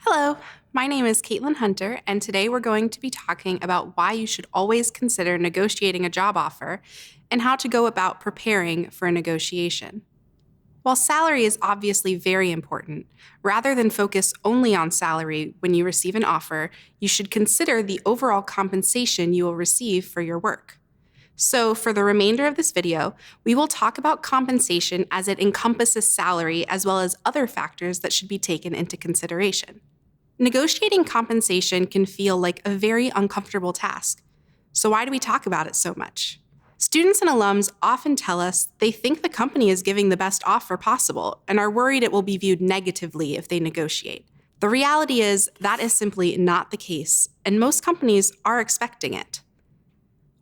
Hello, my name is Caitlin Hunter, and today we're going to be talking about why you should always consider negotiating a job offer and how to go about preparing for a negotiation. While salary is obviously very important, rather than focus only on salary when you receive an offer, you should consider the overall compensation you will receive for your work. So, for the remainder of this video, we will talk about compensation as it encompasses salary as well as other factors that should be taken into consideration. Negotiating compensation can feel like a very uncomfortable task. So, why do we talk about it so much? Students and alums often tell us they think the company is giving the best offer possible and are worried it will be viewed negatively if they negotiate. The reality is that is simply not the case, and most companies are expecting it.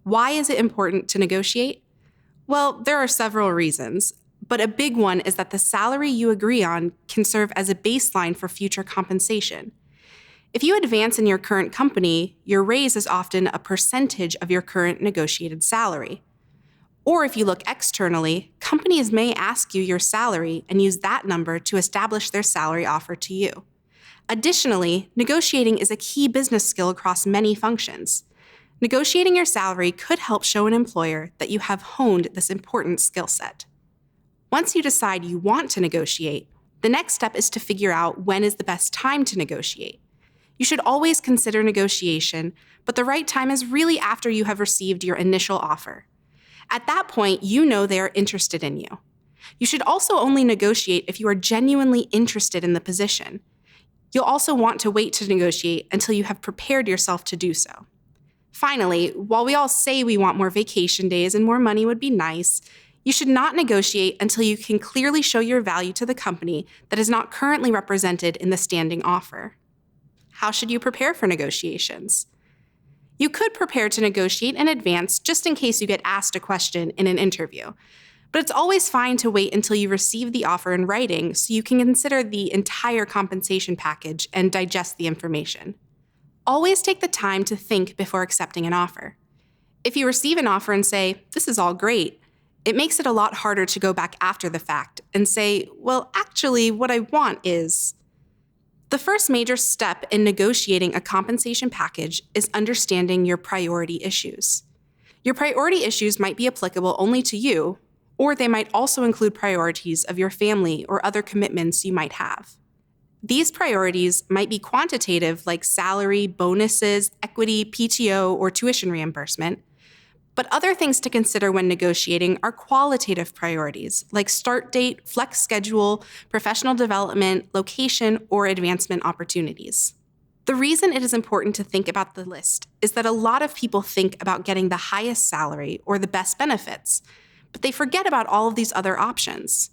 Why is it important to negotiate? Well, there are several reasons, but a big one is that the salary you agree on can serve as a baseline for future compensation. If you advance in your current company, your raise is often a percentage of your current negotiated salary. Or if you look externally, companies may ask you your salary and use that number to establish their salary offer to you. Additionally, negotiating is a key business skill across many functions. Negotiating your salary could help show an employer that you have honed this important skill set. Once you decide you want to negotiate, the next step is to figure out when is the best time to negotiate. You should always consider negotiation, but the right time is really after you have received your initial offer. At that point, you know they are interested in you. You should also only negotiate if you are genuinely interested in the position. You'll also want to wait to negotiate until you have prepared yourself to do so. Finally, while we all say we want more vacation days and more money would be nice, you should not negotiate until you can clearly show your value to the company that is not currently represented in the standing offer. How should you prepare for negotiations? You could prepare to negotiate in advance just in case you get asked a question in an interview. But it's always fine to wait until you receive the offer in writing so you can consider the entire compensation package and digest the information. Always take the time to think before accepting an offer. If you receive an offer and say, "This is all great," it makes it a lot harder to go back after the fact and say, "Well, actually, what I want is..." The first major step in negotiating a compensation package is understanding your priority issues. Your priority issues might be applicable only to you, or they might also include priorities of your family or other commitments you might have. These priorities might be quantitative, like salary, bonuses, equity, PTO, or tuition reimbursement. But other things to consider when negotiating are qualitative priorities, like start date, flex schedule, professional development, location, or advancement opportunities. The reason it is important to think about the list is that a lot of people think about getting the highest salary or the best benefits, but they forget about all of these other options.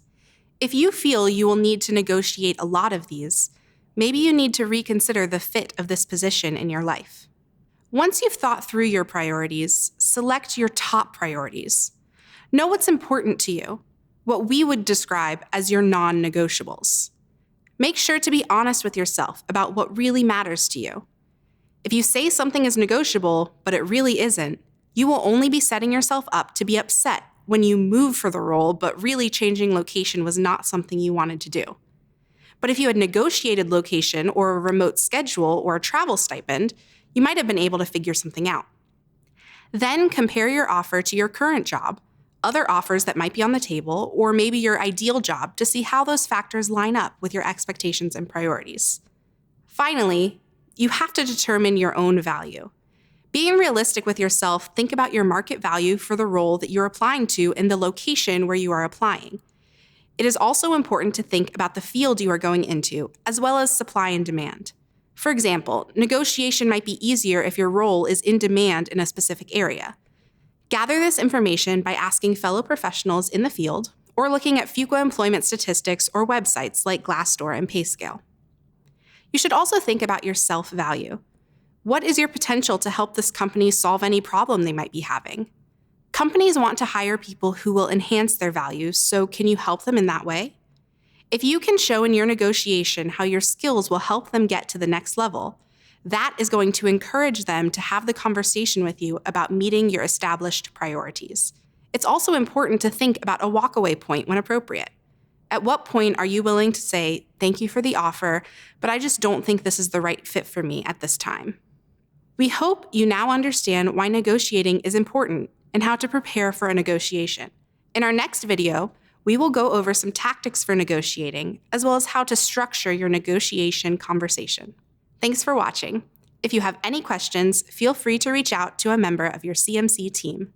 If you feel you will need to negotiate a lot of these, maybe you need to reconsider the fit of this position in your life. Once you've thought through your priorities, select your top priorities. Know what's important to you, what we would describe as your non-negotiables. Make sure to be honest with yourself about what really matters to you. If you say something is negotiable, but it really isn't, you will only be setting yourself up to be upset when you move for the role, but really changing location was not something you wanted to do. But if you had negotiated location or a remote schedule or a travel stipend, you might have been able to figure something out. Then compare your offer to your current job, other offers that might be on the table, or maybe your ideal job to see how those factors line up with your expectations and priorities. Finally, you have to determine your own value. Being realistic with yourself, think about your market value for the role that you're applying to and the location where you are applying. It is also important to think about the field you are going into, as well as supply and demand. For example, negotiation might be easier if your role is in demand in a specific area. Gather this information by asking fellow professionals in the field or looking at Fuqua employment statistics or websites like Glassdoor and PayScale. You should also think about your self-value. What is your potential to help this company solve any problem they might be having? Companies want to hire people who will enhance their values, so can you help them in that way? If you can show in your negotiation how your skills will help them get to the next level, that is going to encourage them to have the conversation with you about meeting your established priorities. It's also important to think about a walkaway point when appropriate. At what point are you willing to say, thank you for the offer, but I just don't think this is the right fit for me at this time? We hope you now understand why negotiating is important and how to prepare for a negotiation. In our next video, we will go over some tactics for negotiating, as well as how to structure your negotiation conversation. Thanks for watching. If you have any questions, feel free to reach out to a member of your CMC team.